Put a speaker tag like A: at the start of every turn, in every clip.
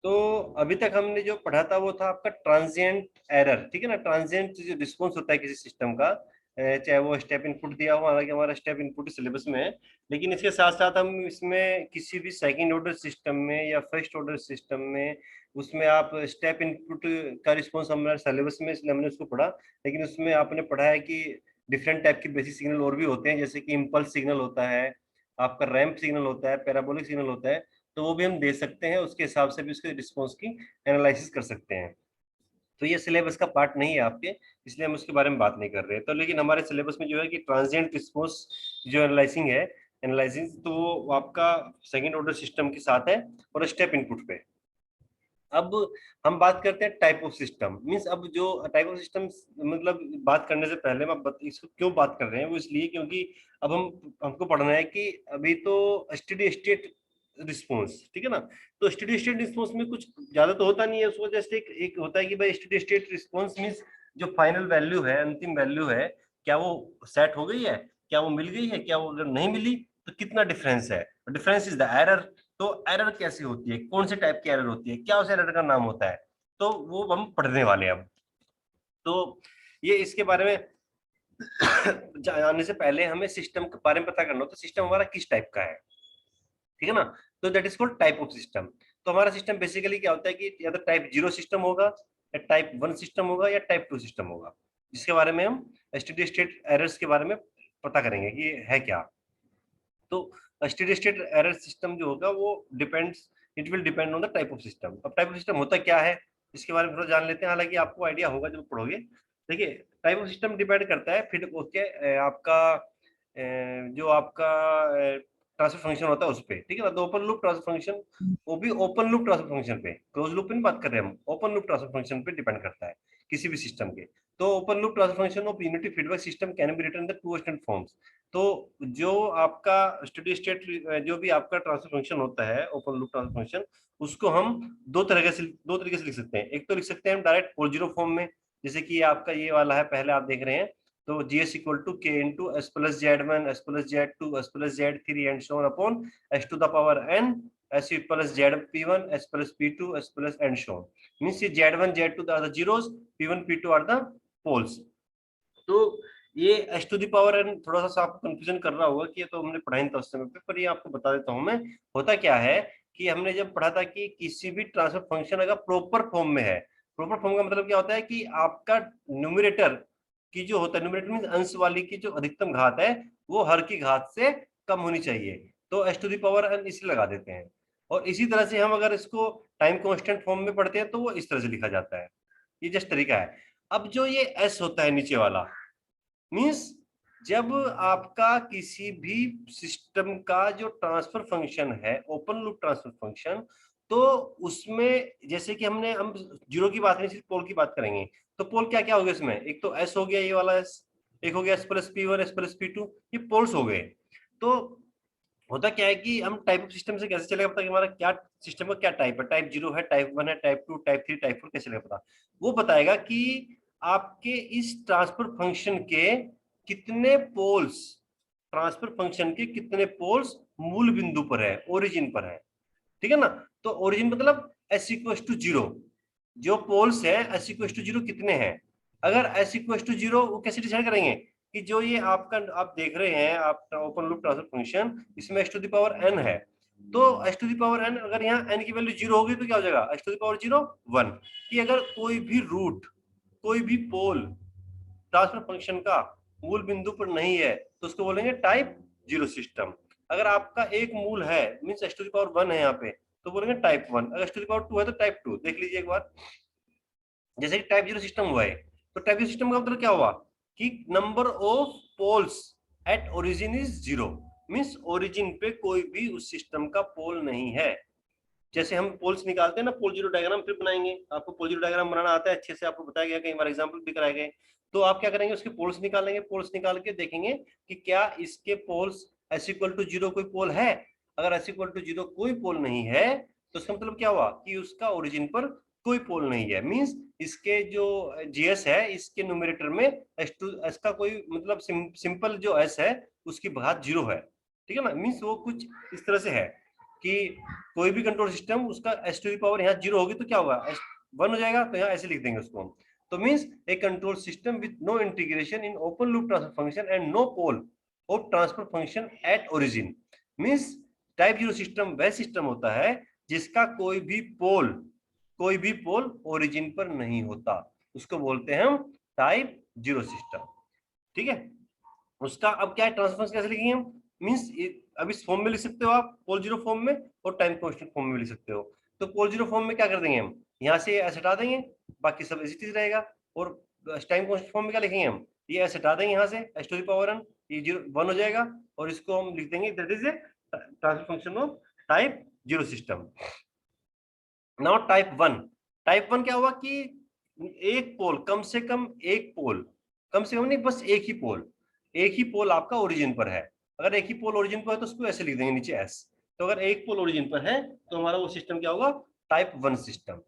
A: तो अभी तक हमने जो पढ़ा था वो था आपका ट्रांजिएंट एरर, ठीक है ना। ट्रांजिएंट जो रिस्पॉन्स होता है किसी सिस्टम का, चाहे वो स्टेप इनपुट दिया हो, हालांकि हमारा स्टेप इनपुट सिलेबस में है, लेकिन इसके साथ साथ हम इसमें किसी भी सेकंड ऑर्डर सिस्टम में या फर्स्ट ऑर्डर सिस्टम में, उसमें आप स्टेप इनपुट का रिस्पॉन्स हमारे सिलेबस में, इसलिए हमने उसको पढ़ा। लेकिन उसमें आपने पढ़ा है कि डिफरेंट टाइप के बेसिक सिग्नल और भी होते हैं, जैसे कि इम्पल्स सिग्नल होता है, आपका रैंप सिग्नल होता है, पैराबोलिक सिग्नल होता है। तो वो भी हम दे सकते हैं, उसके हिसाब से भी उसके रिस्पॉन्स की एनालिसिस कर सकते हैं। तो ये सिलेबस का पार्ट नहीं है आपके, इसलिए हम उसके बारे में बात नहीं कर रहे हैं। तो लेकिन हमारे सिलेबस में जो है कि ट्रांजिएंट रिस्पॉन्स जो एनालाइसिंग है, एनालाइसिस, तो वो आपका सेकंड ऑर्डर सिस्टम के साथ है और स्टेप इनपुट पे। अब हम बात करते हैं टाइप ऑफ सिस्टम। मींस अब जो टाइप ऑफ सिस्टम, मतलब बात करने से पहले मैं इसको क्यों बात कर रहे हैं वो इसलिए क्योंकि अब हमको पढ़ना है कि अभी तो स्टेडी स्टेट रिस्पॉन्स, ठीक है ना। तो स्टेडी स्टेट रिस्पॉन्स में कुछ ज्यादा तो होता नहीं है, उस वजह से एक होता है कि भाई स्टेडी स्टेट रिस्पॉन्स मींस जो फाइनल वैल्यू है, अंतिम वैल्यू है, क्या वो सेट हो गई है, क्या वो मिल गई है, क्या वो अगर नहीं मिली तो कितना डिफरेंस है। Difference is the error. तो एरर कैसी होती है, कौन से टाइप की एरर होती है, क्या उस एरर का नाम होता है, तो वो हम पढ़ने वाले हैं अब। तो ये इसके बारे में जानने से पहले हमें सिस्टम के बारे में पता करना हो, तो सिस्टम हमारा किस टाइप का है, ठीक है ना। तो that is called type of system. तो हमारा सिस्टम बेसिकली क्या होता है कि या तो टाइप 0 सिस्टम होगा, या टाइप 1 सिस्टम होगा, या टाइप 2 सिस्टम होगा, जिसके बारे में हम स्टेडी स्टेट एरर्स के बारे में पता करेंगे कि ये है क्या। तो स्टेडी स्टेट एरर सिस्टम जो होगा वो depends, it will depend on the type of system. अब टाइप ऑफ सिस्टम होता क्या है इसके बारे में थोड़ा जान लेते हैं, हालांकि आपको आइडिया होगा जब पढ़ोगे। देखिए, टाइप ऑफ सिस्टम डिपेंड करता है फिर उसके आपका जो आपका ट्रांसफर फंक्शन होता है उस पर, ठीक है ना। तो ओपन लूप ट्रांसफर फंक्शन, वो भी ओपन लूप ट्रांसफर फंक्शन पे, क्लोज लूप पे नहीं बात कर रहे हम, ओपन लूप ट्रांसफर फंक्शन पे डिपेंड करता है किसी भी सिस्टम के। तो open loop transfer function of unity feedback system can be written the two standard forms. तो जो आपका स्टेडी स्टेट, जो भी आपका ट्रांसफर फंक्शन होता है ओपन लूप ट्रांसफर फंक्शन, उसको हम दो तरीके से लिख सकते हैं। एक तो लिख सकते हैं हम डायरेक्ट पोल जीरो फॉर्म में, जैसे कि आपका ये वाला है, पहले आप देख रहे हैं। तो GS equal to K into S plus Z one, S plus Z two, S plus Z three and so on upon S to the power N, S plus Z P one, S plus P two, S plus and so on. Means ये Z one Z two are the zeros, P one P two are the poles. तो ये H to the power N थोड़ा सा आपको confusion कर रहा होगा कि ये तो हमने पढ़ा नहीं था उस समय पे, पर ये आपको बता देता हूं मैं। होता क्या है कि हमने जब पढ़ा था कि किसी भी ट्रांसफर फंक्शन अगर प्रॉपर फॉर्म में है, प्रॉपर फॉर्म का मतलब क्या होता है कि आपका न्यूमरेटर की जो होता है, न्यूमरेटर मीन अंश वाली की जो अधिकतम घात है वो हर की घात से कम होनी चाहिए, तो H to the power n इसे लगा देते हैं। और इसी तरह से हम अगर इसको टाइम कांस्टेंट फॉर्म में पढ़ते हैं तो वो इस तरह से लिखा जाता है। ये जस्ट तरीका है। अब जो ये एस होता है नीचे वाला, मीन्स जब आपका किसी भी सिस्टम का जो ट्रांसफर फंक्शन है ओपन लूप ट्रांसफर फंक्शन, तो उसमें जैसे कि हम जीरो की बात नहीं, सिर्फ पोल की बात करेंगे। तो पोल क्या क्या हो गया इसमें, एक तो एस हो गया, ये वाला एस, एक हो गया S plus P one, S plus P two, ये पोल्स हो गए। तो होता क्या है कि हम टाइप ऑफ सिस्टम से कैसे चलेगा पता कि हमारा क्या सिस्टम का क्या टाइप है, टाइप 0 है, टाइप 1 है, टाइप 2, टाइप 3, टाइप 4, कैसे चलेगा पता। वो बताएगा कि आपके इस ट्रांसफर फंक्शन के कितने पोल्स, ट्रांसफर फंक्शन के कितने पोल्स मूल बिंदु पर है, ओरिजिन पर है, ठीक है ना। तो ओरिजिन मतलब एस इक्वल टू जीरो, जो पोल्स है एस इक्वल टू जीरो कितने हैं। अगर एस इक्वल टू जीरो, वो कैसे डिसाइड करेंगे कि जो ये आपका आप देख रहे हैं आप ओपन लूप ट्रांसफर फंक्शन, इसमें S to the power n है। तो S to the power n, अगर यहाँ एन की वैल्यू जीरो होगी तो क्या हो जाएगा, S to the power zero one. कि अगर कोई भी रूट, कोई भी पोल ट्रांसफर फंक्शन का मूल बिंदु पर नहीं है तो उसको बोलेंगे टाइप जीरो सिस्टम। अगर आपका एक मूल है mean S to the power one है यहाँ पे, तो बोलेंगे टाइप वन। अगर S to the power two है तो टाइप टू। देख लीजिए एक बार, जैसे कि टाइप जीरो सिस्टम हुआ है, तो टाइप जीरो सिस्टम का मतलब क्या हुआ कि number of poles at origin is zero. Means origin पे कोई भी उस सिस्टम का पोल नहीं है। जैसे हम पोल्स निकालते हैं ना, पोल जीरो डायग्राम फिर बनाएंगे, आपको पोल जीरो डायग्राम बनाना आता है अच्छे से, आपको बताया गया, कई बार एग्जांपल भी कराए गए। तो आप क्या करेंगे, उसके पोल्स निकालेंगे, पोल्स निकाल के देखेंगे कि क्या इसके poles S equal to zero कोई पोल है। अगर एस इक्वल टू जीरो कोई पोल नहीं है तो इसका मतलब क्या हुआ कि उसका ओरिजिन पर कोई पोल नहीं है। मींस इसके जो जीएस है इसके न्यूमरेटर में एस टू एस का कोई मतलब सिंपल जो एस है उसकी घात जीरो है, ठीक है ना। मींस वो कुछ इस तरह से है कि कोई भी कंट्रोल सिस्टम उसका एस टू दी पावर यहाँ 0 होगी तो क्या होगा, 1 हो जाएगा, तो यहाँ ऐसे लिख देंगे उसको हम। तो means a control system with no integration in open loop transfer function and no pole of transfer function at origin. Means type 0 system वह सिस्टम होता है जिसका कोई भी पोल ओरिजिन पर नहीं होता, उसको बोलते हैं हम टाइप 0 सिस्टम। ठीक है, उसका अब क्या है, ट्रांसफर कैसे लिखेंगे हम, मींस अब इस फॉर्म में लिख सकते हो आप पोल जीरो फॉर्म में, और टाइम कांस्टेंट फॉर्म में लिख सकते हो। तो पोल जीरो फॉर्म में क्या कर देंगे हम, यहाँ से ऐसे हटा देंगे, बाकी सब इसी चीज रहेगा। और टाइम कांस्टेंट फॉर्म में क्या लिखेंगे हम, ये ऐसे हटा देंगे यहाँ से S to the power n, ये 1 हो जाएगा, और इसको हम लिख देंगे that is a transfer function of type 0 system. Now type 1 क्या हुआ कि एक पोल, कम से कम एक पोल, कम से कम नहीं बस एक ही पोल आपका ओरिजिन पर है। अगर एक ही पोल ओरिजिन पर है तो उसको ऐसे लिख देंगे नीचे एस। तो अगर एक पोल ओरिजिन पर है तो हमारा वो सिस्टम क्या होगा, टाइप 1 सिस्टम।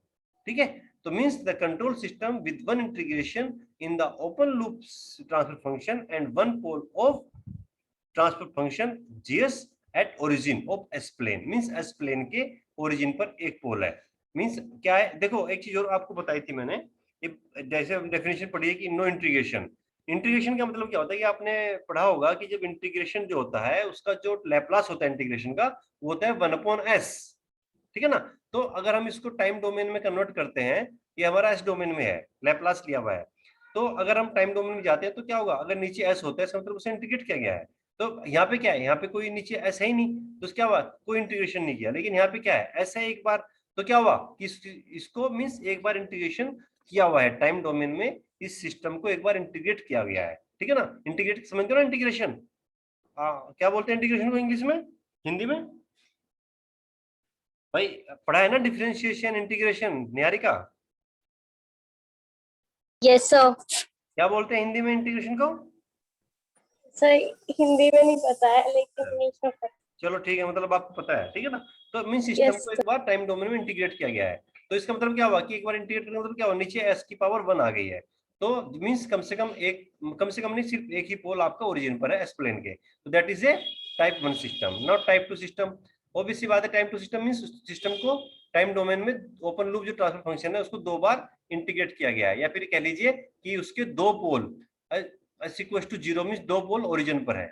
A: ठीक है, तो means the control system with one integration in the open loop transfer function and one pole of transfer function G S at origin of S plane. Means S plane के origin पर एक पोल है। Means क्या है, देखो एक चीज और आपको बताई थी मैंने, जैसे डेफिनेशन पढ़ी है कि नो इंटीग्रेशन। इंटीग्रेशन का मतलब क्या होता है कि आपने पढ़ा होगा कि जब इंटीग्रेशन जो होता है उसका जो लैप्लास होता है इंटीग्रेशन का, वो होता है 1/s। ठीक है ना, तो अगर हम इसको टाइम डोमेन में कन्वर्ट करते हैं, ये हमारा एस डोमेन में है, लैप्लास लिया हुआ है। तो अगर हम टाइम डोमेन में जाते हैं तो क्या होगा, अगर नीचे एस होता है इसका मतलब उसे इंटीग्रेट किया गया है। तो यहाँ पे क्या है, यहाँ पे कोई नीचे एस है ही नहीं, तो क्या हुआ, कोई इंटीग्रेशन नहीं किया। लेकिन यहाँ पे क्या है, एस है एक बार, तो क्या हुआ कि इसको मींस एक बार इंटीग्रेशन किया हुआ है टाइम डोमेन में, इस सिस्टम को एक बार इंटीग्रेट किया गया है। ठीक है ना, इंटीग्रेट समझते हो ना इंटीग्रेशन, क्या बोलते हैं इंटीग्रेशन को इंग्लिश में, हिंदी में भाई, पढ़ा है ना differentiation integration Niharika,
B: yes sir.
A: क्या बोलते हैं हिंदी में इंटीग्रेशन को?
B: सर हिंदी में नहीं पता है लेकिन इंग्लिश में पता है।
A: चलो ठीक है, मतलब आपको पता है, ठीक है ना। तो मीन सिस्टम को एक बार टाइम डोमेन में इंटीग्रेट किया गया है, तो इसका मतलब क्या हुआ कि एक बार इंटीग्रेट करने का मतलब क्या हुआ, नीचे एस की पावर 1 आ गई है। तो मींस कम से कम नहीं, सिर्फ एक ही पोल आपका ओरिजिन पर है एस प्लेन के, तो that is a type 1 system, not type 2 system. Obviously बात है, टाइप 2 सिस्टम मींस सिस्टम को टाइम डोमेन में ओपन लूप जो ट्रांसफर फंक्शन है उसको 2 बार इंटीग्रेट किया गया है, या फिर कह लीजिए कि उसके 2 pole S equal to 0 means 2 pole origin पर है।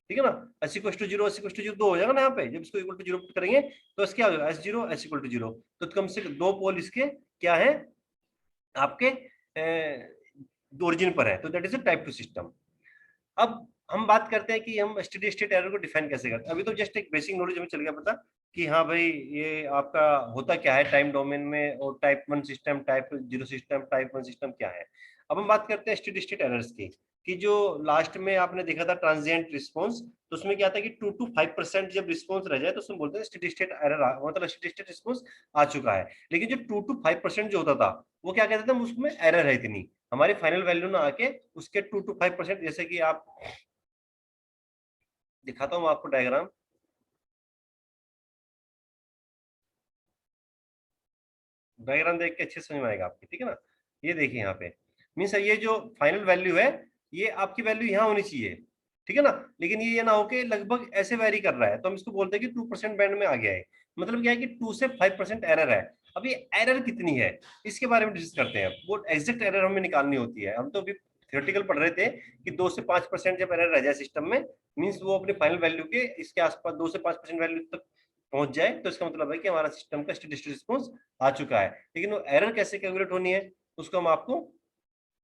A: ठीक है ना, S equal to 0 S equal to 0 2 हो जाएगा ना यहाँ पे, जब इसको इक्वल टू 0 पुट करेंगे तो एस क्या हो जाएगा, S0 एस इक्वल टू 0। तो कम से कम 2 पोल इसके क्या है आपके ओरिजिन पर है, तो that is a type 2 system. अब हम बात करते हैं कि हम स्टेडी स्टेट एरर को डिफाइन कैसे करते हैं। अभी तो जस्ट एक बेसिक नॉलेज हमें चल गया पता कि हाँ भाई ये आपका होता क्या है टाइम डोमेन में, और type 1 system, type 0 system, type 1 system क्या है। अब हम बात करते हैं स्टेडी स्टेट एरर्स की, कि जो लास्ट में आपने देखा था ट्रांजिएंट रिस्पॉन्स, तो उसमें क्या था कि 2 to 5% जब रिस्पॉन्स रह जाए तो उसमें बोलते हैं स्टेडी स्टेट एरर, मतलब स्टेडी स्टेट रिस्पॉन्स आ चुका है। लेकिन जो 2 to 5% जो होता था वो क्या कहते थे, उसमें एरर है इतनी, हमारी फाइनल वैल्यू ना आके उसके 2 to 5%, जैसे कि आप दिखाता हूं आपको डायग्राम, डायग्राम देख के अच्छे समझ में आएगा आपकी। ठीक है ना, ये देखिए यहाँ पे मीन्स ये जो फाइनल वैल्यू है ये आपकी वैल्यू यहाँ होनी चाहिए, ठीक है ना, लेकिन ये ना होके लगभग ऐसे वेरी कर रहा है, तो हम इसको बोलते हैं कि 2% बैंड में आ गया है। मतलब क्या है कि 2 से 5% एरर है। अब ये एरर कितनी है इसके बारे में डिस्कस करते हैं। वो एग्जैक्ट एरर हमें निकालनी होती है, हम तो अभी थियोरेटिकल पढ़ रहे थे कि 2 से 5% जब एरर रह जाए सिस्टम में, मीन्स वो अपनी फाइनल वैल्यू के इसके आसपास 2 से 5% वैल्यू तक पहुंच जाए, तो इसका मतलब है कि हमारा सिस्टम का स्टेडी स्टेट रिस्पांस आ चुका है। लेकिन वो एरर कैसे कैलकुलेट होनी है उसको हम आपको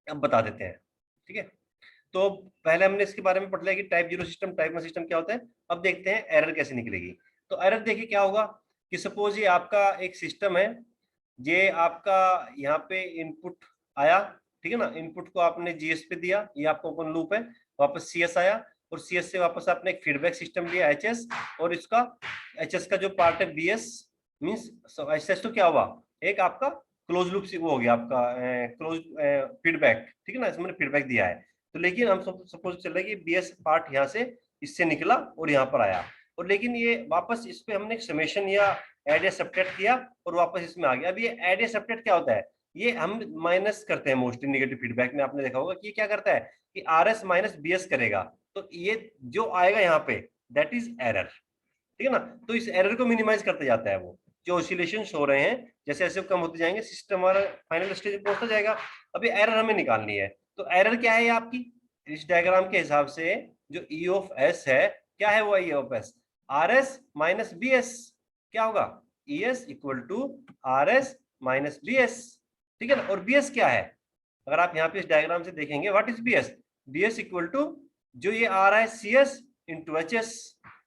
A: अब बता देते हैं। ठीक है, तो पहले हमने इसके बारे में पढ़ लिया कि टाइप 0 सिस्टम, टाइप 1 सिस्टम क्या होता है। अब देखते हैं एरर कैसे निकलेगी। तो एरर देखिए क्या होगा कि सपोज ये आपका एक सिस्टम है, ये आपका यहाँ पे इनपुट आया, ठीक है ना, इनपुट को आपने जीएस पे दिया, ये आपका ओपन लूप है, वापस सीएस आया, और सीएस से वापस आपने एक फीडबैक सिस्टम लिया एचएस, और इसका एचएस का जो पार्ट है बीएस मींस एचएस, तो क्या हुआ एक आपका क्लोज लूप वो हो गया आपका क्लोज फीडबैक। ठीक है ना, इसमें फीडबैक दिया है, तो लेकिन हम सपोज चल रहा है कि बीएस पार्ट यहाँ से इससे निकला और यहाँ पर आया, और लेकिन ये वापस इस पे हमने समेशन या एड या सब्ट्रैक्ट किया और वापस इसमें आ गया। अब ये एड या सब्ट्रैक्ट क्या होता है, ये हम माइनस करते हैं मोस्टली नेगेटिव फीडबैक में, आपने देखा होगा कि ये क्या करता है कि R S minus B S करेगा, तो ये जो आएगा यहाँ पे दैट इज एरर। ठीक है ना। तो इस एरर को मिनिमाइज करते जाता है वो, जो ऑसिलेशन हो रहे हैं जैसे जैसे कम होते जाएंगे सिस्टम हमारा फाइनल स्टेज में पहुंचता जाएगा। अभी एरर हमें निकालनी है, तो एरर क्या है ये आपकी, इस डायग्राम के हिसाब से जो ई ऑफ एस है, क्या है वो E of S, R S minus B S, क्या होगा, E S equal to R S minus B S, ठीक है ना। और बी एस क्या है, अगर आप यहाँ पे इस डायग्राम से देखेंगे, what is B S, B S equal to जो ये आ रहा है C S into H S,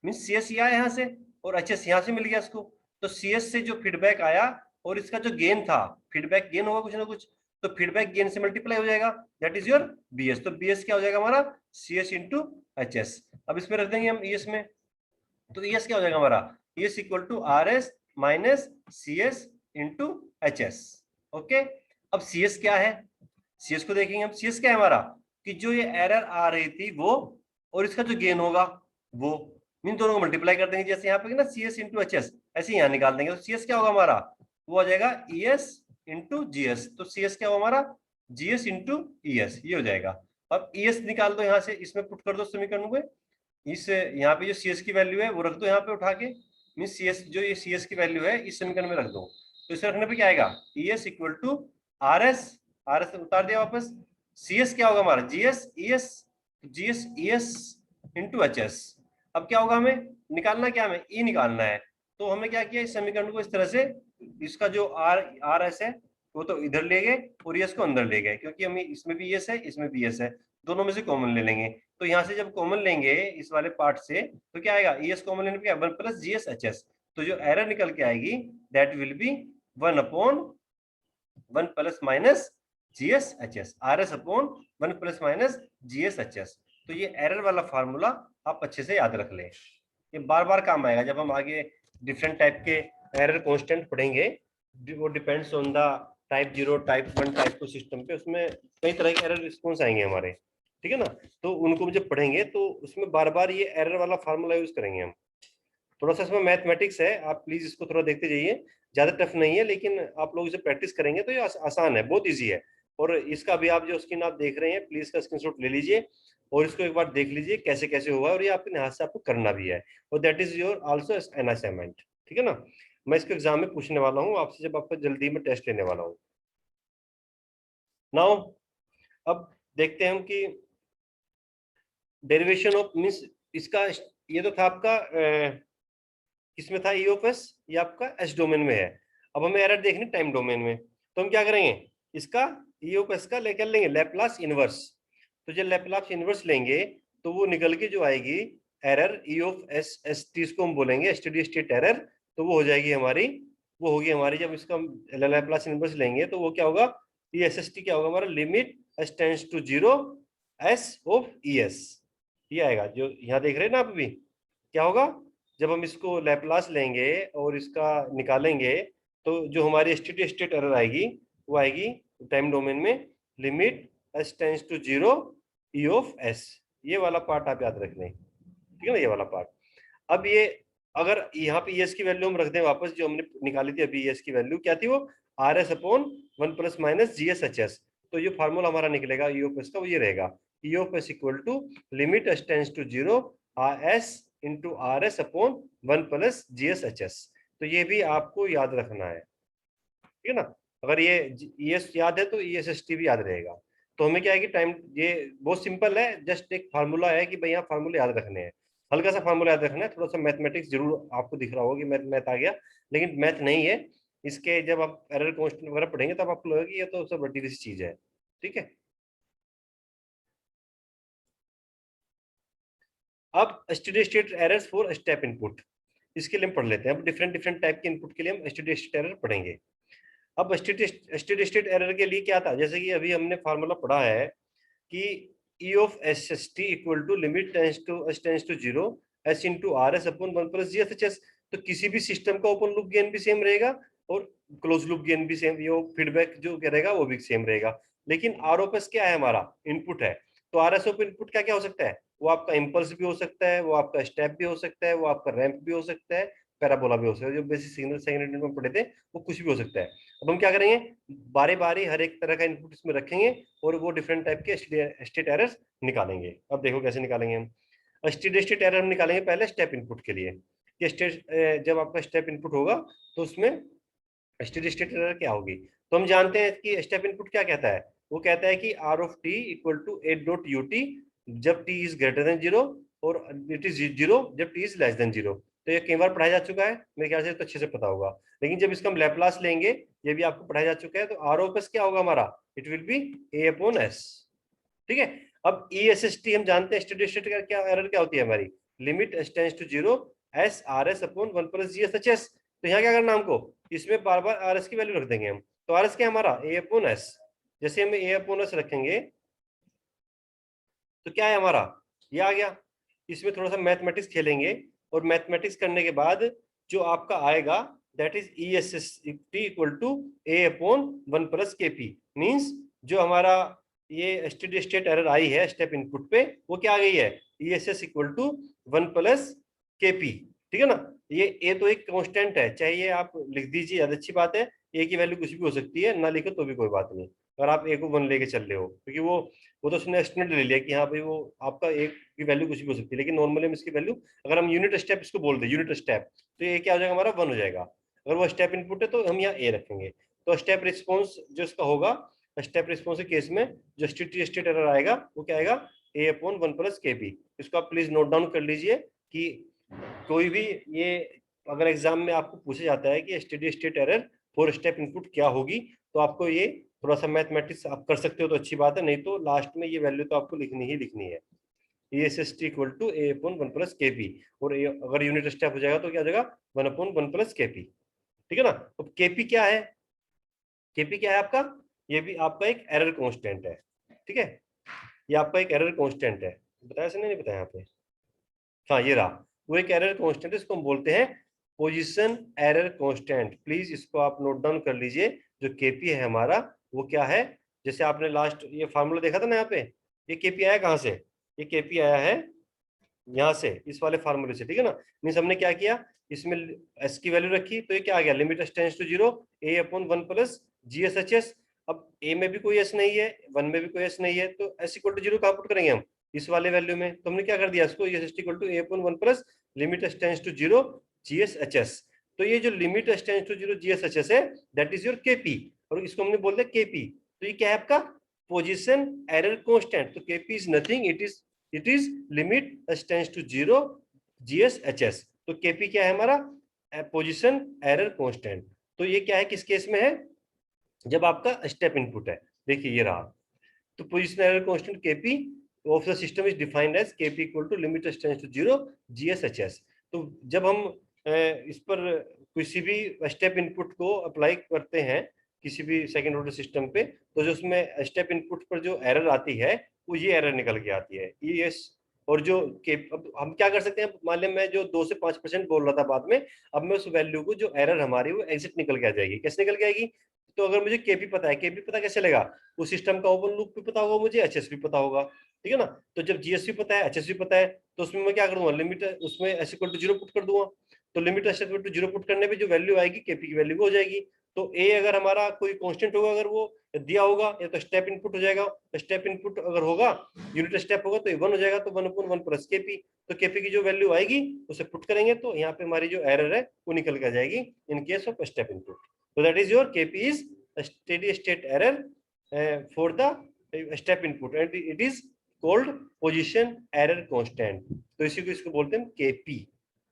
A: mean C S आया यहाँ से और एच एस यहाँ से मिल गया इसको, तो सी एस से जो फीडबैक आया और इसका जो गेन था, फीडबैक गेन होगा कुछ ना कुछ, तो फीडबैक गेन से मल्टीप्लाई हो जाएगा, that is your B S. तो बी एस क्या हो जाएगा हमारा, C S into H S. अब इसमें रख देंगे हम ई एस में, तो ई एस क्या हो जाएगा हमारा, E S equal to R S minus C S into H S. Okay, अब सी एस क्या है, सी एस को देखेंगे हम, सी एस क्या है हमारा, कि जो ये एरर आ रही थी वो और इसका जो गेन होगा वो, इन दोनों को मल्टीप्लाई कर देंगे, जैसे यहाँ पे ना C S into H S, ऐसे ही यहाँ निकाल देंगे, तो सी एस क्या होगा हमारा, वो आ जाएगा ई एस इंटू जी एस। तो सी एस क्या होगा हमारा, जी एस इंटू ई एस, ये हो जाएगा। अब ई एस निकाल दो यहाँ से, इसमें पुट कर दो समीकरण को, इस यहाँ पे जो सी एस की वैल्यू है वो रख दो यहाँ पे उठा के, मीन सी एस जो ये सी एस की वैल्यू है इस समीकरण में रख दो, तो इसे रखने पे क्या आएगा, E S equal to R S, R S उतार दिया वापस, सी एस क्या होगा हमारा, G S E S, G S E S into H S. अब क्या होगा, हमें निकालना क्या, हमें ई निकालना है, तो हमने क्या किया, इस समीकरण को इस तरह से, इसका जो आर आर एस है वो तो इधर ले गए और एस को अंदर ले गए, क्योंकि हमें इसमें भी एस है इसमें भी एस है, दोनों में से कॉमन ले लेंगे, तो यहाँ से जब कॉमन लेंगे इस वाले पार्ट से, तो क्या आएगा, ई एस कॉमन लेने पे one plus G S H S, तो जो एरर निकल के आएगी that will B 1/1 plus minus ji S H S, R S upon 1 plus minus ji S H S. तो ये एरर वाला फार्मूला आप अच्छे से याद रख लें, ये बार बार काम आएगा जब हम आगे डिफरेंट टाइप के एरर कांस्टेंट पढ़ेंगे, वो depends on the type 0 type 1 type 2 system पे, उसमें कई तरह के एरर रिस्पॉन्स आएंगे हमारे, ठीक है ना। तो उनको जब पढ़ेंगे तो उसमें बार बार ये एरर वाला फार्मूला यूज करेंगे हम। थोड़ा सा इसमें मैथमेटिक्स है, आप प्लीज इसको थोड़ा देखते जाइए, ज्यादा टफ नहीं है, लेकिन आप लोग इसे प्रैक्टिस करेंगे तो ये आसान है, बहुत ईजी है। और इसका भी आप जो स्क्रीन आप देख रहे हैं प्लीज का स्क्रीनशॉट ले लीजिए और इसको एक बार देख लीजिए कैसे कैसे हुआ है, और ये आपके हाथ से आपको करना भी है, और that is your also an assignment, ठीक है ना। मैं इसको एग्जाम में पूछने वाला हूँ आपसे, जब आपको जल्दी में टेस्ट लेने वाला हूँ। नाउ अब देखते हैं हम कि डेरिवेशन ऑफ मींस, इसका ये तो था आपका किसमें था ई ऑफ एस, ये आपका एस डोमेन में है। अब हमें एरर देखनी टाइम डोमेन में, तो हम क्या करेंगे, इसका ई ऑफ एस का लेकर लेंगे लैपलास इनवर्स, तो जब लैपलास इनवर्स लेंगे तो वो निकल के जो आएगी error E of S S T, इसको हम बोलेंगे स्टेडी स्टेट एरर, तो वो हो जाएगी हमारी, वो होगी हमारी, जब इसका लैपलास इनवर्स लेंगे तो वो क्या होगा, ये एस एस टी क्या होगा हमारा, limit S tends to 0 S of E S, ये आएगा जो यहाँ देख रहे हैं ना आप भी, क्या होगा जब हम इसको लैपलास लेंगे और इसका निकालेंगे, तो जो हमारी स्टेडी स्टेट एरर आएगी वो आएगी टाइम डोमेन में limit S tends to 0 E of S, ये वाला पार्ट आप याद रख लें, ठीक है ना, ये वाला पार्ट। अब ये अगर यहाँ पे एस की वैल्यू हम रख दें वापस, जो हमने निकाली थी अभी एस की वैल्यू क्या थी, वो are S upon 1 plus minus ji S H S, तो ये फार्मूला हमारा निकलेगा ई ऑफ एस का, वो ये रहेगा E of S equal to limit S tends to 0 R S into R S upon 1 plus G S H S. तो ये भी आपको याद रखना है, ठीक है ना। अगर ये ई एस याद है तो ई एस एस टी भी याद रहेगा। तो हमें क्या है कि टाइम, ये बहुत सिंपल है, जस्ट एक फार्मूला है कि भाई यहाँ फार्मूले याद रखने हैं, हल्का सा फार्मूला याद रखना है, थोड़ा सा मैथमेटिक्स जरूर आपको दिख रहा होगा कि मैथ आ गया, लेकिन मैथ नहीं है इसके, जब आप एरर कांस्टेंट वगैरह पढ़ेंगे तब आपको लगेगा कि ये तो सब बड़ी सी चीज है, ठीक है। अब steady state errors for step input, इसके लिए हम पढ़ लेते हैं। अब डिफरेंट डिफरेंट टाइप के इनपुट के लिए हम स्टेडी स्टेट एरर पढ़ेंगे। अब स्टेडी स्टेट एरर के लिए क्या था, जैसे कि अभी हमने फार्मूला पढ़ा है कि E of S S T equal to limit tends to 0 S into R S upon 1 plus G S H S. तो किसी भी सिस्टम का ओपन लूप गेन भी सेम रहेगा और क्लोज लूप गेन भी सेम, ये फीडबैक जो रहेगा वो भी सेम रहेगा, लेकिन आर ऑफ एस क्या है हमारा, इनपुट है। तो आर एस ऑफ इनपुट क्या क्या हो सकता है, वो आपका इम्पल्स भी हो सकता है, वो आपका स्टेप भी हो सकता है, वो आपका रैंप भी हो सकता है, पैराबोला भी हो सकता है, जो बेसिक सिग्नल सेकेंड में पढ़े थे वो कुछ भी हो सकता है। अब हम क्या करेंगे, बारी बारी हर एक तरह का इनपुट इसमें रखेंगे और वो डिफरेंट टाइप के स्टेट एरर्स निकालेंगे। अब देखो कैसे निकालेंगे हम, स्टेडी स्टेट एरर हम निकालेंगे पहले स्टेप इनपुट के लिए। कि जब आपका स्टेप इनपुट होगा तो उसमें स्टेडी स्टेट एरर क्या होगी। तो हम जानते हैं कि स्टेप इनपुट क्या कहता है, वो कहता है कि R of T equal to eight dot U T जब T is greater than zero और इट इज जीरो जब T is less than zero. तो ये कई बार पढ़ाया जा चुका है, मेरे ख्याल से तो अच्छे से पता होगा। लेकिन जब इसका हम लैप्लास लेंगे, ये भी आपको पढ़ाया जा चुका है, तो आर ऑफ एस क्या होगा हमारा, it will be A upon S. ठीक है। अब ई एस एस टी हम जानते हैं स्टेडी स्टेट का क्या एरर क्या होती है हमारी, limit S tends to zero S R S upon one plus G S H S. तो यहाँ क्या करना हमको, इसमें बार बार आर एस की वैल्यू रख देंगे हम। तो आर एस क्या हमारा ए अपॉन एस, जैसे हम ए अपॉन एस रखेंगे तो क्या है हमारा, ये आ गया। इसमें थोड़ा सा मैथमेटिक्स खेलेंगे और मैथमेटिक्स करने के बाद जो आपका आएगा that is E S S T equal to A upon one plus K P. Means जो हमारा ये स्टेडी स्टेट एरर आई है स्टेप इनपुट पे, वो क्या आ गई है, E S S equal to one plus K P. ठीक है ना। ये ए तो एक कांस्टेंट है, चाहे ये आप लिख दीजिए, ज्यादा अच्छी बात है। ए की वैल्यू कुछ भी हो सकती है, ना लिखो तो भी कोई बात नहीं, अगर आप ए को वन लेके चल रहे हो, क्योंकि वो तो उसने एस्टिमेट ले लिया कि हाँ भाई वो आपका एक की वैल्यू कुछ भी हो सकती है। लेकिन नॉर्मली हम इसकी वैल्यू, अगर हम यूनिट स्टेप इसको बोल दें यूनिट स्टेप, तो ये क्या हो जाएगा हमारा वन हो जाएगा। अगर वो स्टेप इनपुट है तो हम यहाँ ए रखेंगे। तो स्टेप रिस्पॉन्स जो इसका होगा, स्टेप रिस्पॉन्स के केस में जो स्टेडी स्टेट एरर आएगा वो क्या आएगा, ए अपॉन वन प्लस के बी। इसको आप प्लीज नोट डाउन कर लीजिए कि कोई भी ये अगर एग्जाम में आपको पूछा जाता है कि steady state error for step input क्या होगी, तो आपको ये थोड़ा सा मैथमेटिक्स आप कर सकते हो तो अच्छी बात है, नहीं तो लास्ट में ये वैल्यू तो आपको लिखनी ही लिखनी है। E S S T equal to A upon one plus K P, और अगर यूनिट स्टेप हो जाएगा तो क्या हो जाएगा, one upon one plus K P. ठीक है ना। अब केपी क्या है, केपी क्या है आपका, ये भी आपका एक एरर कांस्टेंट है। ठीक है, ये आपका एक एरर कांस्टेंट है, बताया से नहीं बताया यहाँ पे, हाँ ये रहा, वो एक एरर कांस्टेंट है, इसको हम बोलते हैं पोजीशन एरर कांस्टेंट। प्लीज इसको आप नोट डाउन कर लीजिए। जो केपी है हमारा वो क्या है, जैसे आपने लास्ट ये फार्मूला देखा था ना यहाँ पे, ये केपी आया कहाँ से, ये केपी आया है यहाँ से, इस वाले फार्मूले से। ठीक है ना। मीन्स हमने क्या किया, इसमें एस की वैल्यू रखी तो ये क्या आ गया, limit S tends to zero A upon one plus G S H S. अब ए में भी कोई एस नहीं है, वन में भी कोई एस नहीं है, तो एस इक्वल टू जीरो कहाँ पुट करेंगे हम, इस वाले वैल्यू में। तो हमने क्या कर दिया इसको, S equal to A upon one plus limit S tends to zero G S H S. तो ये जो limit S tends to zero G S H S है दैट इज योर केपी, और इसको हमने बोल दिया केपी। तो ये क्या है आपका पोजीशन एरर कांस्टेंट। तो KP is nothing, it is limit S tends to zero GSHS। तो केपी क्या है हमारा, पोजीशन एरर कांस्टेंट। तो ये क्या है, किस केस में है, जब आपका स्टेप इनपुट है। देखिए ये रहा, तो position error constant KP of the system is defined as KP equal to limit S tends to zero GSHS। तो जब हम इस पर किसी भी स्टेप इनपुट को अप्लाई करते हैं किसी भी सेकेंड ऑर्डर सिस्टम पे, तो जो उसमें स्टेप इनपुट पर जो एरर आती है वो ये एरर निकल के आती है ES। और जो के अब हम क्या कर सकते हैं, मान लें मैं जो 2 से 5% बोल रहा था बाद में, अब मैं उस वैल्यू को जो एरर हमारी वो एग्जिट निकल के आ जाएगी। कैसे निकल के आएगी, तो अगर मुझे केपी पता है, केपी पता कैसे लगा, उस सिस्टम का ओपन लूप भी पता होगा मुझे, एचएस भी पता होगा। ठीक है ना। तो जब जीएस भी पता है, एचएस भी पता है, तो उसमें मैं क्या कर दूंगा, लिमिट उसमें S equal to zero put कर दूंगा। तो limit S equal to zero put करने पे जो वैल्यू आएगी केपी की वैल्यू हो जाएगी। तो ए अगर हमारा कोई कांस्टेंट होगा, अगर वो दिया होगा, या तो स्टेप इनपुट हो जाएगा, स्टेप इनपुट अगर होगा यूनिट स्टेप होगा तो ये वन हो जाएगा, तो one upon one plus KP. तो केपी की जो वैल्यू आएगी उसे पुट करेंगे तो यहाँ पे हमारी जो एरर है वो निकल कर जाएगी in case of step input. तो that is your KP is steady state error for the step input and it is called position error constant। तो इसी को इसको बोलते हैं KP,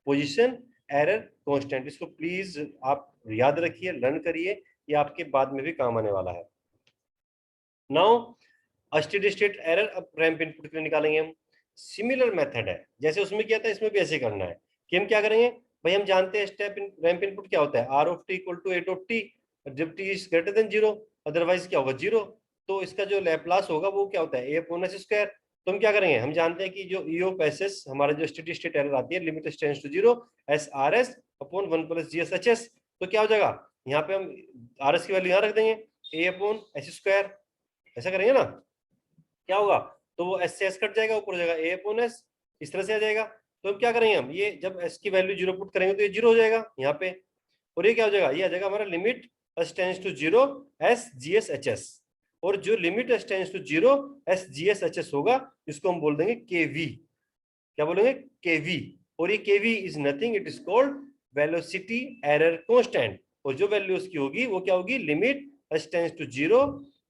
A: position error constant। इसको प्लीज आप याद रखिए, लर्न करिए, ये आपके बाद में भी काम आने वाला है। नाउ स्टेडी स्टेट एरर अब रैंप इनपुट के लिए निकालेंगे हम। सिमिलर मेथड है, जैसे उसमें किया था इसमें भी ऐसे करना है कि हम क्या करेंगे भाई, हम जानते हैं स्टेप रैंप इनपुट क्या होता है, R of T equal to eight of T जब T is greater than zero, otherwise क्या होगा जीरो। तो इसका जो लैप्लास होगा वो क्या होता है ए अपॉन एस स्क्वायर। तो हम क्या करेंगे, हम जानते हैं कि जो ई ऑफ एस एस हमारा जो स्टेडी स्टेट एरर आती है limit tends to zero S R S upon one plus G S H S. तो क्या हो जाएगा, यहाँ पे हम आर एस की वैल्यू यहाँ रख देंगे ए अपॉन एस स्क्वायर, ऐसा करेंगे ना, क्या होगा, तो वो एस से एस कट जाएगा, ऊपर हो जाएगा ए अपॉन एस, इस तरह से आ जाएगा। तो हम क्या करेंगे, हम ये जब एस की वैल्यू जीरो पुट करेंगे तो ये जीरो हो जाएगा यहाँ पे, और ये क्या हो जाएगा, ये आ जाएगा हमारा limit S tends to zero S G S H S. और जो limit S tends to zero S G S H S होगा इसको हम बोल देंगे के वी। क्या बोलेंगे, के वी। और ये KV is nothing, it is called velocity error constant. और जो वैल्यू उसकी होगी वो क्या होगी, limit S tends to 0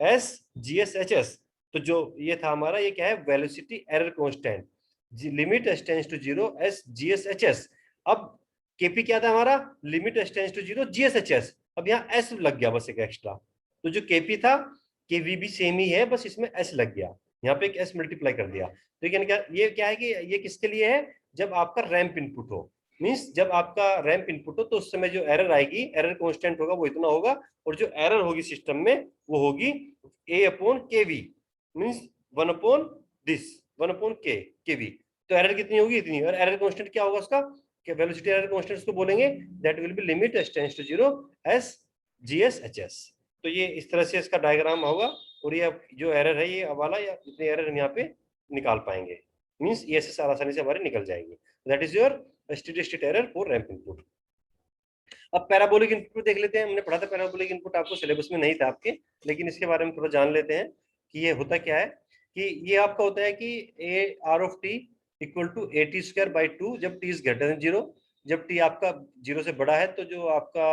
A: S G S H S. तो जो ये था हमारा, ये क्या है, velocity error constant, limit S tends to 0 S G S H S. अब केपी क्या था हमारा, limit S tends to 0 G S H S. अब यहाँ एस लग गया बस एक एक्स्ट्रा, तो जो केपी था केवी भी सेम ही है, बस इसमें एस लग गया, यहाँ पे एक एस मल्टीप्लाई कर दिया। तो ये क्या है कि ये किसके लिए है, जब आपका रैंप इनपुट हो, मींस जब आपका रैंप इनपुट हो तो उस समय जो एरर आएगी, एरर कांस्टेंट होगा वो इतना होगा, और जो एरर होगी सिस्टम में वो होगी A upon K V, means 1 upon this, 1 upon K V. तो एरर कितनी होगी, इतनी। और एरर कांस्टेंट क्या होगा उसका, वेलोसिटी एरर कांस्टेंट उसको बोलेंगे, that will be limit S tends to 0 S G S H S. तो ये इस तरह से इसका डायग्राम होगा, और ये जो एरर है ये वाला, या इतने एरर हम यहाँ पे निकाल पाएंगे, मींस ये एस आसानी से हमारे निकल जाएंगे। That is your steady state error for ramp input. अब पैराबोलिक इनपुट देख लेते हैं, हमने पढ़ा था पैराबोलिक इनपुट, आपको सिलेबस में नहीं था आपके, लेकिन इसके बारे में थोड़ा जान लेते हैं कि ये होता क्या है। कि ये आपका होता है कि A R of T equal to A T square by 2 जब टी इज ग्रेटर देन 0। जब टी आपका 0 से बड़ा है तो जो आपका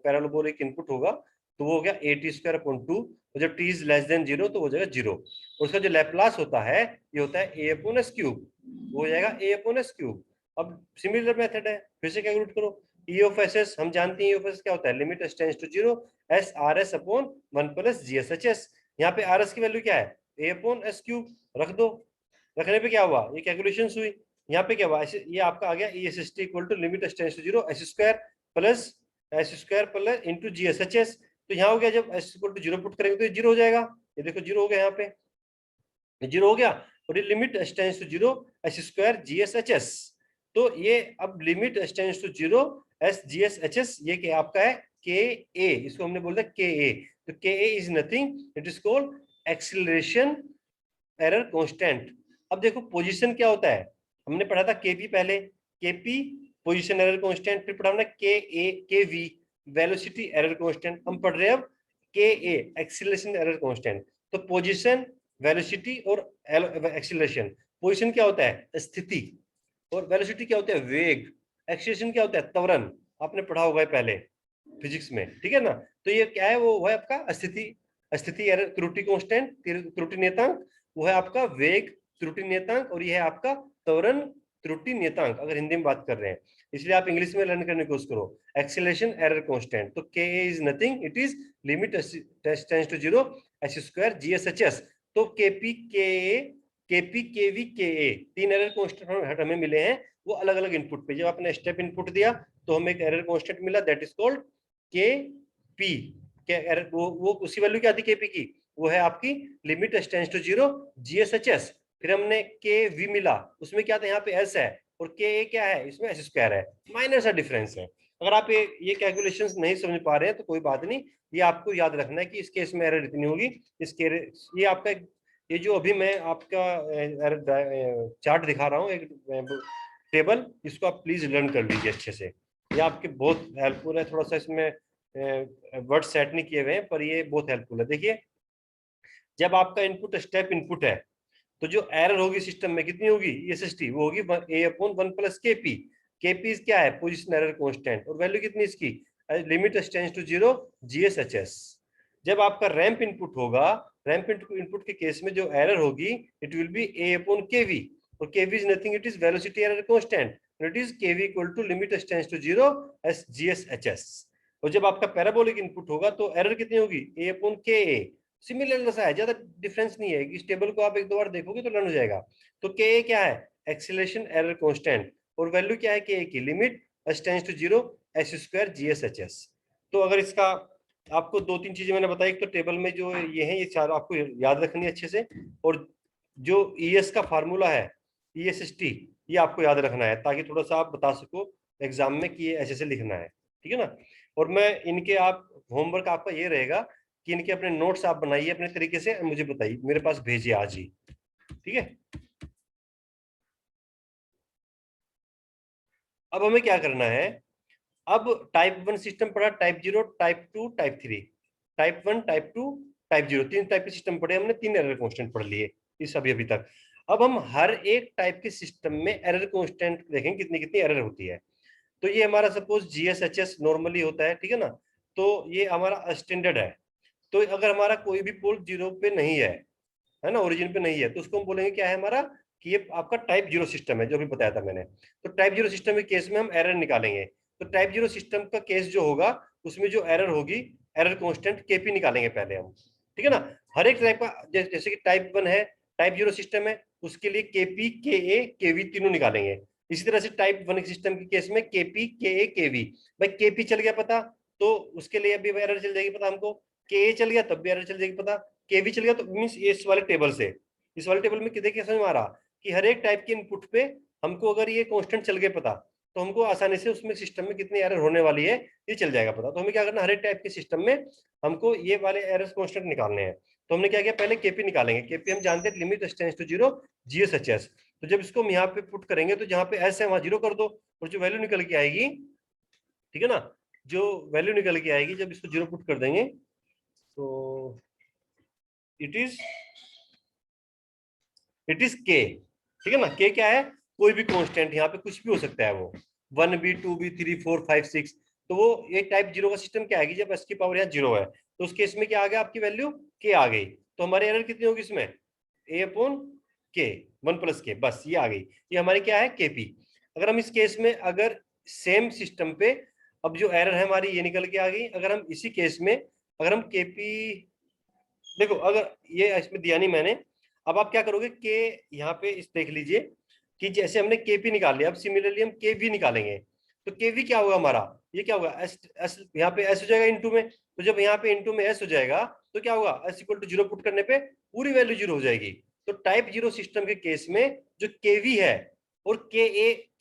A: पैराबोलिक इनपुट होगा तो वो हो गया ए टी स्क्वायर अपॉन 2, और जब टी इज लेस देन 0 तो हो जाएगा 0। और उसका जो लैप्लास होता है ये होता है ए अपॉन एस क्यूब, वो हो जाएगा ए अपॉन एस क्यूब। अब सिमिलर मेथड है, फिर से कैलकुलेट करो। ई ऑफ एस एस हम जानते हैं, ई ऑफ एस क्या होता है, limit S tends to 0 S R S upon 1 plus G S H S. यहाँ पे आर एस की वैल्यू क्या है, ए अपॉन एस क्यूब, रख दो। रखने पे क्या हुआ, ये कैलकुलेशन हुई, यहाँ पे क्या हुआ, ये आपका आ गया E S S T equal to limit S tends to 0 S square plus into G S H S. तो यहाँ हो गया, जब एस इक्वल टू 0 पुट करेंगे तो ये 0 हो जाएगा, ये देखो 0 हो गया, यहाँ पे 0 हो गया। और ये limit S tends to 0 S square G S H S. तो ये अब limit S tends to 0 S G S H S, ये क्या आपका है, के ए, इसको हमने बोलते हैं के ए। तो K A is nothing, it is called acceleration error constant. अब देखो पोजीशन क्या होता है, हमने पढ़ा था केपी पहले, केपी पोजीशन एरर कांस्टेंट, फिर पढ़ा हमने के ए के वी वेलोसिटी एरर कांस्टेंट, हम पढ़ रहे हैं अब के ए एक्सीलरेशन एरर कांस्टेंट। तो पोजीशन, वेलोसिटी और एक्सीलरेशन। पोजीशन क्या होता है, स्थिति, और वेलोसिटी क्या होता है, वेग। एक्सीलरेशन क्या होता है, त्वरण, आपने पढ़ा होगा पहले फिजिक्स में, ठीक है ना। तो ये क्या है, वो है आपका स्थिति, स्थिति एरर त्रुटि कांस्टेंट, त्रुटि नियतांक, वो है आपका वेग त्रुटि नियतांक, और ये है आपका त्वरण त्रुटि नियतांक, अगर हिंदी में बात कर रहे हैं। इसलिए आप इंग्लिश में लर्न करने की कोशिश करो, एक्सीलरेशन एरर कांस्टेंट। तो K A is nothing, it is limit tends to 0 S square G S H S. तो केपी के ए, केपी केवी के ए, तीन एरर कांस्टेंट हमें मिले हैं, वो अलग अलग इनपुट पे। जब आपने स्टेप इनपुट दिया तो हमें एक एरर कांस्टेंट मिला, दैट इज कॉल्ड के पी। वो उसी वैल्यू क्या थी केपी की, वो है आपकी limit S tends to 0 G S H S. फिर हमने के वी मिला, उसमें क्या था, यहाँ पे एस है, और के ए क्या है, इसमें एस स्क्वायर है, माइनर सा डिफरेंस है। अगर आप ये कैलकुलेशंस नहीं समझ पा रहे हैं तो कोई बात नहीं, ये आपको याद रखना है कि इस केस में एरर इतनी होगी, ये आपका, ये जो अभी मैं आपका चार्ट दिखा रहा हूँ, एक टेबल, इसको आप प्लीज लर्न कर लीजिए अच्छे से, ये आपके बहुत हेल्पफुल है। थोड़ा सा इसमें वर्ड सेट नहीं किए हुए हैं, पर ये बहुत हेल्पफुल है। देखिए, जब आपका इनपुट स्टेप इनपुट है तो जो एरर होगी सिस्टम में कितनी होगी, एसएसटी, वो होगी A upon 1 plus KP. KP क्या है, पोजीशन एरर कांस्टेंट, और वैल्यू कितनी इसकी, लिमिट टेंड्स टू 0 जीएसएचएस। जब आपका रैंप इनपुट होगा, रैंप इनपुट के केस में जो एरर होगी, it will be A upon KV, और KV is nothing, it is velocity error constant, it is KV equal to limit tends to 0 S GSHS. और जब आपका पैराबोलिक इनपुट होगा तो एरर कितनी होगी, ए अपॉन के ए। सिमिलर सा है, ज्यादा डिफरेंस नहीं है, इस टेबल को आप एक दो बार देखोगे तो लर्न हो जाएगा। तो के क्या है, एक्सीलरेशन एरर कांस्टेंट, और वैल्यू क्या है के की, limit S tends to 0 S square GSHS. तो अगर इसका आपको दो तीन चीजें मैंने बताई, तो टेबल में जो ये है ये चार आपको याद रखनी है अच्छे से, और जो ईएस का फार्मूला है ईएसएसटी, ये आपको याद रखना है, ताकि थोड़ा सा आप बता सको एग्जाम में कि ये ऐसे लिखना है, ठीक है ना। और मैं इनके, आप होमवर्क आपका ये रहेगा कि इनके अपने नोट्स आप बनाइए अपने तरीके से, मुझे बताइए, मेरे पास भेजिए आज ही, ठीक है। अब हमें क्या करना है, अब टाइप 1 सिस्टम पढ़ा, type 0, type 2, type 3, type 1, type 2, type 0, तीन टाइप के सिस्टम पढ़े हमने, तीन एरर कांस्टेंट पढ़ लिए इस अभी तक। अब हम हर एक टाइप के सिस्टम में एरर कांस्टेंट देखेंगे कितनी कितनी एरर होती है। तो ये हमारा सपोज जीएसएचएस नॉर्मली होता है, ठीक है ना, तो ये हमारा स्टैंडर्ड है। तो अगर हमारा कोई भी पोल जीरो पे नहीं है ना, ओरिजिन पे नहीं है, तो उसको हम बोलेंगे क्या है हमारा, कि ये आपका टाइप जीरो सिस्टम है, जो भी बताया था मैंने। तो टाइप जीरो सिस्टम के केस में हम एरर निकालेंगे। तो टाइप जीरो सिस्टम का केस जो होगा उसमें जो एरर होगी, एरर कांस्टेंट केपी निकालेंगे पहले हम, ठीक है ना। हर एक टाइप का जैसे कि टाइप वन है, टाइप जीरो सिस्टम है, उसके लिए केपी के ए केवी तीनों निकालेंगे। इसी तरह से टाइप वन सिस्टम के केस में केपी के ए केवी, भाई केपी चल गया पता, तो उसके लिए अभी एरर चल जाएगी पता हमको, के ए चल गया तब भी एरर चल जाएगी पता, के भी चल गया तो मीन्स इस वाले टेबल से, इस वाले टेबल में देखिए समझ में आ रहा कि हर एक टाइप के इनपुट पे हमको अगर ये कांस्टेंट चल गए पता, तो हमको आसानी से उसमें सिस्टम में कितनी एरर होने वाली है ये चल जाएगा पता। तो हमें क्या करना, हर एक टाइप के सिस्टम में हमको ये वाले एरर कांस्टेंट निकालने हैं। तो हमने क्या किया, पहले केपी निकालेंगे। केपी हम जानते हैं लिमिट टेंड्स टू जीरो जीएसएचएस। तो जब इसको हम यहाँ पे पुट करेंगे तो जहाँ पे एस है वहां जीरो कर दो, और जो वैल्यू निकल के आएगी, ठीक है ना, जो वैल्यू निकल के आएगी जब इसको जीरो पुट कर देंगे तो इट इज के, ठीक है ना। के क्या है, कोई भी कांस्टेंट, यहाँ पे कुछ भी हो सकता है, वो 1 भी 2 भी 3 4 5 6। तो वो ये टाइप जीरो का सिस्टम क्या आएगी, जब एस की पावर यहाँ जीरो है तो उस केस में क्या आ गया, आपकी वैल्यू के आ गई। तो हमारी एरर कितनी होगी इसमें, ए अपॉन के, 1 + के, बस ये आ गई। ये हमारी क्या है, केपी। अगर हम इस केस में अगर सेम सिस्टम पे, अब जो एरर है हमारी ये निकल के आ गई, अगर हम इसी केस में अगर हम केपी, देखो अगर ये इसमें दिया नहीं मैंने, अब आप क्या करोगे, के यहाँ पे इस देख लीजिए कि जैसे हमने केपी निकाल लिया, अब सिमिलरली हम के भी निकालेंगे। तो के भी क्या होगा हमारा, ये क्या होगा, एस एस यहाँ पे एस हो जाएगा इनटू में। तो जब यहाँ पे इनटू में एस हो जाएगा तो क्या होगा, S equal to zero put करने पे पूरी वैल्यू जीरो हो जाएगी। तो टाइप जीरो सिस्टम के केस में जो केवी है और के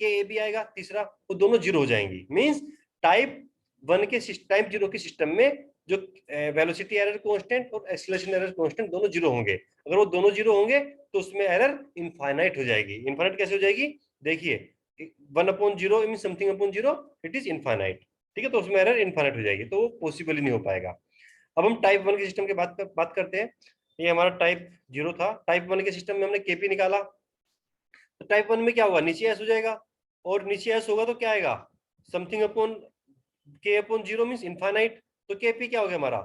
A: ए भी आएगा तीसरा, वो दोनों जीरो हो जाएंगी। मीन्स टाइप वन के टाइप जीरो के सिस्टम में जो वेलोसिटी एरर कांस्टेंट और एक्सीलरेशन एरर कांस्टेंट दोनों जीरो होंगे। अगर वो दोनों जीरो होंगे तो उसमें एरर इनफाइनाइट हो जाएगी। इनफाइनाइट कैसे हो जाएगी, देखिए 1/0 mean something upon zero, it is infinite, ठीक है। तो उसमें एरर इनफाइनाइट हो जाएगी, तो वो पॉसिबल ही नहीं हो पाएगा। अब हम टाइप वन के सिस्टम के बात करते हैं। ये हमारा टाइप जीरो था। टाइप वन के सिस्टम में हमने केपी निकाला, तो टाइप वन में क्या होगा, नीचे एस हो जाएगा, और नीचे एस होगा तो क्या आएगा, समथिंग अपॉन के अपॉन जीरो मीन्स इनफाइनाइट। तो के पी क्या हो गया हमारा,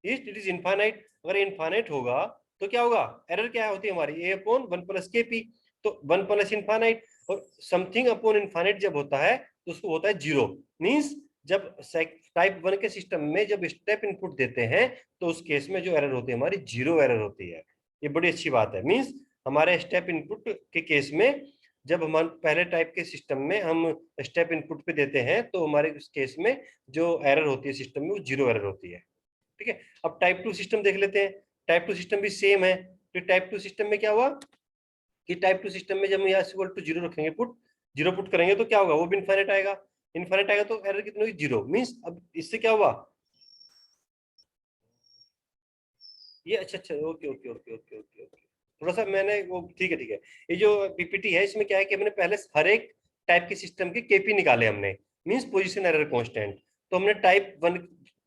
A: इट इज इनफाइनाइट। अगर इनफाइनाइट होगा तो क्या होगा, एरर क्या होती है हमारी, ए अपॉन 1 + के पी। तो 1 + इनफाइनाइट, और समथिंग अपॉन इनफाइनाइट जब होता है तो उसको होता है जीरो। मीन्स जब टाइप वन के सिस्टम में जब स्टेप इनपुट देते हैं तो उस केस में जो एरर होती है हमारी, जीरो एरर होती है। ये बड़ी अच्छी बात है। मीन्स हमारे स्टेप इनपुट के केस में जब हम पहले टाइप के सिस्टम में हम स्टेप इनपुट पे देते हैं तो हमारे उस केस में जो एरर होती है सिस्टम में वो जीरो एरर होती है, ठीक है। अब टाइप टू सिस्टम देख लेते हैं। टाइप टू सिस्टम भी सेम है। तो टाइप टू सिस्टम में क्या हुआ कि टाइप टू सिस्टम में जब हम यहाँ इक्वल टू जीरो रखेंगे, जीरो पुट करेंगे तो क्या होगा, वो भी इनफाइनाइट आएगा। इनफाइनाइट आएगा तो एरर कितनी होगी, जीरो। मीन्स अब इससे क्या हुआ, ये अच्छा अच्छा, okay okay okay okay okay okay, थोड़ा सा मैंने वो, ठीक है ठीक है। ये जो पीपीटी है इसमें क्या है कि हमने पहले हर एक टाइप के सिस्टम के केपी निकाले हमने, मींस पोजीशन एरर कांस्टेंट। तो हमने टाइप वन,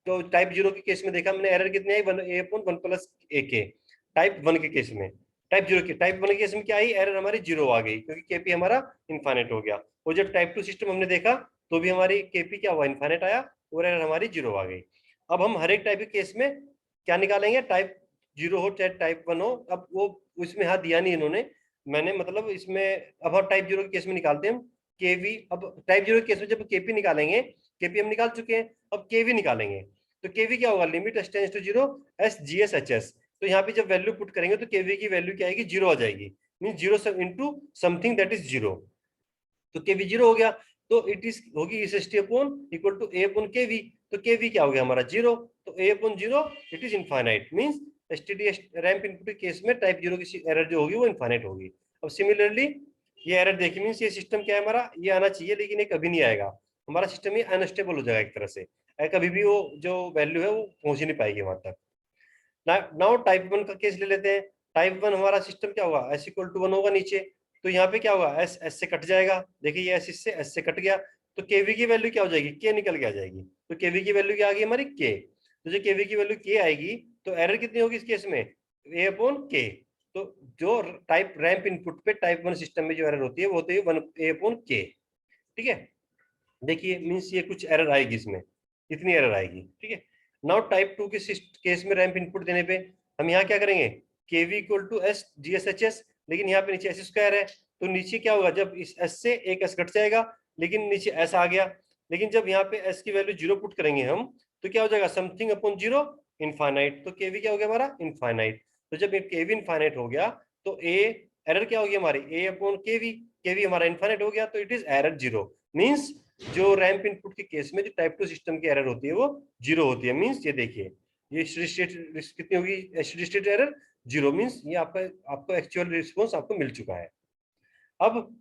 A: तो टाइप जीरो के केस में देखा हमने एरर कितनी आई, 1/1 + a के। टाइप वन के केस में, टाइप वन के केस में क्या आई, एरर हमारी जीरो आ गई क्योंकि केपी हमारा इनफाइनाइट हो गया। और जब टाइप टू सिस्टम हमने देखा तो भी हमारी केपी क्या हुआ, इनफाइनाइट आया, और एरर हमारी जीरो आ गई। अब हम हर एक टाइप के केस में क्या निकालेंगे, टाइप जीरो हो चाहे टाइप वन हो। अब वो उसमें हाथ दिया नहीं इन्होंने, मैंने मतलब इसमें अब हम टाइप जीरो के केस में निकालते हैं केवी। अब टाइप जीरो के केस में जब केपी निकालेंगे, केपी हम निकाल चुके हैं, अब केवी निकालेंगे। तो केवी क्या होगा, limit tends to zero S G S H S. तो यहाँ पे जब वैल्यू पुट करेंगे तो केवी की वैल्यू क्या आएगी, जीरो आ जाएगी। Mean zero into something that is zero. तो केवी जीरो हो गया, तो इट इज होगी इस S T upon equal to A upon KV. तो केवी क्या हो गया हमारा, जीरो। तो A upon zero it is infinite. Means STD ramp input के केस में टाइप जीरो की एरर जो होगी वो इनफाइनाइट होगी। अब सिमिलरली ये एरर देखिए, मींस ये सिस्टम क्या है हमारा, ये आना चाहिए लेकिन ये कभी नहीं आएगा। हमारा सिस्टम ये अनस्टेबल हो जाएगा एक तरह से, कभी भी वो जो वैल्यू है वो पहुंच ही नहीं पाएगी वहां तक। नाउ टाइप वन का केस ले लेते हैं। टाइप वन हमारा सिस्टम क्या होगा, एस इक्वल टू वन होगा नीचे। तो यहाँ पे क्या होगा, एस एस से कट जाएगा। देखिए ये एस इससे एस से कट गया, तो केवी की वैल्यू क्या हो जाएगी, के निकल के आ जाएगी। तो केवी की वैल्यू क्या आ गई हमारी, के। तो जो केवी की वैल्यू के आएगी तो एरर कितनी होगी इस केस में, ए अपॉन के। तो जो टाइप रैंप इनपुट पे टाइप 1 सिस्टम में जो एरर होती है वो होती है 1a/k। ठीक है, देखिए मीन्स ये कुछ एरर आएगी इसमें, इतनी एरर आएगी। ठीक है, नाउ टाइप 2 के केस में रैंप इनपुट देने पे हम यहाँ क्या करेंगे, kv equal to S GSHS, लेकिन यहाँ पे नीचे एस स्क्वायर है, तो नीचे क्या होगा, जब इस एस से एक एस घट जाएगा, लेकिन नीचे एस आ गया, लेकिन जब यहाँ पे एस की वैल्यू 0 पुट करेंगे हम, तो क्या हो जाएगा, समथिंग अपॉन 0 इनफाइनाइट। तो kv क्या हो गया हमारा, इनफाइनाइट। तो जब kv इनफाइनाइट हो गया तो ए एरर क्या होगी हमारी, a अपॉन kv हमारा इनफाइनाइट हो गया, तो इट इज एरर 0। मीन्स जो रैंप इनपुट के केस में जो टाइप 2 सिस्टम की एरर होती है वो 0 होती है। मीन्स ये देखिए, ये कितनी होगी, स्टेडी स्टेट एरर 0। मीन्स ये आपको एक्चुअल रिस्पॉन्स आपको मिल चुका है। अब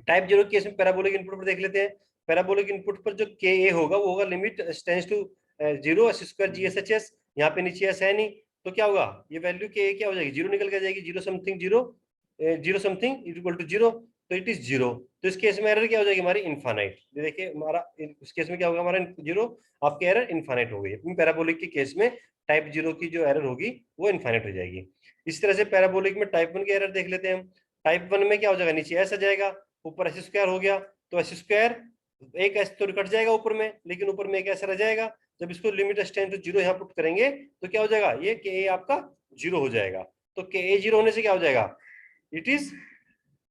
A: टाइप 0 केस में पैराबोलिक इनपुट पर देख लेते हैं। पैराबोलिक इनपुट पर जो के ए होगा वो होगा limit tends to 0 S square GSHS। यहाँ पे नीचे एस है नहीं, तो क्या होगा, ये वैल्यू के ए क्या हो जाएगी, 0 निकल के जाएगी, 0 समथिंग 0 समथिंग इक्वल टू 0, तो इट इज 0। तो इस केस में एरर क्या हो जाएगी हमारी, इनफाइनाइट। देखिए हमारा इस केस में क्या होगा, हमारा 0, आपकी एरर इनफाइनाइट हो गई है। पैराबोलिक के केस में टाइप 0 की जो एरर होगी वो इनफाइनाइट हो जाएगी। इस तरह से पैराबोलिक में टाइप 1 की एरर देख लेते हैं हम। टाइप 1 में क्या हो जाएगा, नीचे एस आ जाएगा, ऊपर एस स्क्वायर हो गया, तो एस स्क्वायर एक एस तो कट जाएगा ऊपर में, लेकिन ऊपर में एक एस रह जाएगा। जब इसको लिमिट टेंड टू 0 यहाँ पुट करेंगे तो क्या हो जाएगा, ये के ए आपका 0 हो जाएगा। तो के ए 0 होने से क्या हो जाएगा, इट इज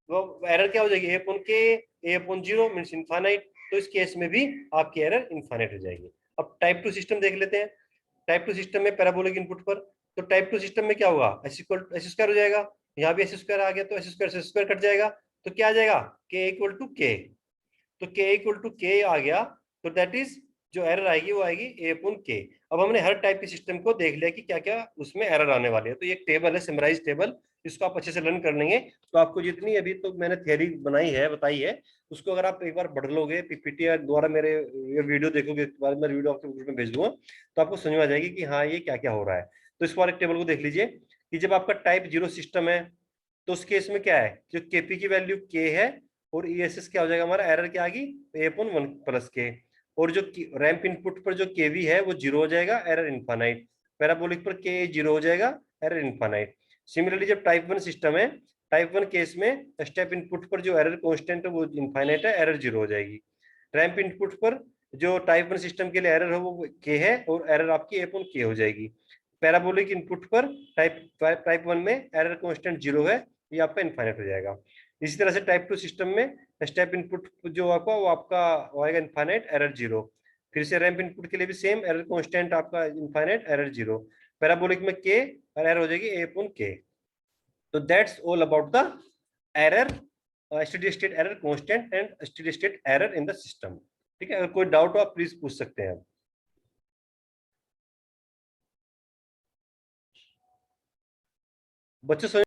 A: एरर क्या हो जाएगी, ए अपॉन के, ए अपॉन 0 मींस इनफाइनाइट। तो इस केस में भी आपकी एरर इनफाइनाइट हो जाएगी। अब टाइप 2 सिस्टम देख लेते हैं। टाइप 2 सिस्टम में पैराबोलिक इनपुट पर, तो टाइप 2 सिस्टम में क्या होगा, एस इक्वल एस स्क्वायर हो जाएगा, यहाँ भी एस स्क्वायर आ गया, तो एस स्क्वायर कट जाएगा, तो क्या आ जाएगा, के इक्वल टू के। तो के इक्वल टू के आ गया, तो दैट इज जो एरर आएगी वो आएगी ए अपॉन के। अब हमने हर टाइप के सिस्टम को देख लिया कि क्या क्या उसमें एरर आने वाले हैं। तो ये एक टेबल है, समराइज टेबल, इसको आप अच्छे से लर्न कर लेंगे तो आपको जितनी अभी तो मैंने थियरी बनाई है, बताई है, उसको अगर आप एक बार पढ़ लोगे, पीपीटी या द्वारा मेरे ये वीडियो देखोगे, बाद में वीडियो आपके ग्रुप में भेज दूंगा, तो आपको समझ में आ जाएगी कि हाँ ये क्या क्या हो रहा है। तो इस बार एक टेबल को देख लीजिए कि जब आपका टाइप 0 सिस्टम है तो उस केस में क्या है, जो केपी की वैल्यू के है और ईएसएस क्या हो जाएगा हमारा, एरर क्या आ गई, ए अपॉन 1 प्लस के। और जो रैंप इनपुट पर जो केवी है वो 0 हो जाएगा, एरर इनफाइनाइट। पैराबोलिक पर के 0 हो जाएगा, एरर इनफाइनाइट। सिमिलरली जब टाइप 1 सिस्टम है, टाइप 1 केस में स्टेप इनपुट पर जो एरर कांस्टेंट है वो इनफाइनाइट है, एरर 0 हो जाएगी। रैंप इनपुट पर जो टाइप 1 सिस्टम के लिए एरर है वो के है और एरर आपकी ए अपॉन के हो जाएगी। पैराबोलिक इनपुट पर टाइप 1 में एरर कांस्टेंट 0 है, ये आपका इनफाइनाइट हो जाएगा। इसी तरह से टाइप 2 सिस्टम में स्टेप इनपुट जो आपका वो आपका आएगा इनफाइनाइट, एरर 0। फिर से रैंप इनपुट के लिए भी सेम, एरर कांस्टेंट आपका इनफाइनाइट, एरर 0। पैराबोलिक में के और एरर हो जाएगी ए अपॉन के। तो that's all about the error, steady state error constant and steady state error in the system. ठीक है, अगर कोई डाउट हो आप प्लीज पूछ सकते हैं। बच्चों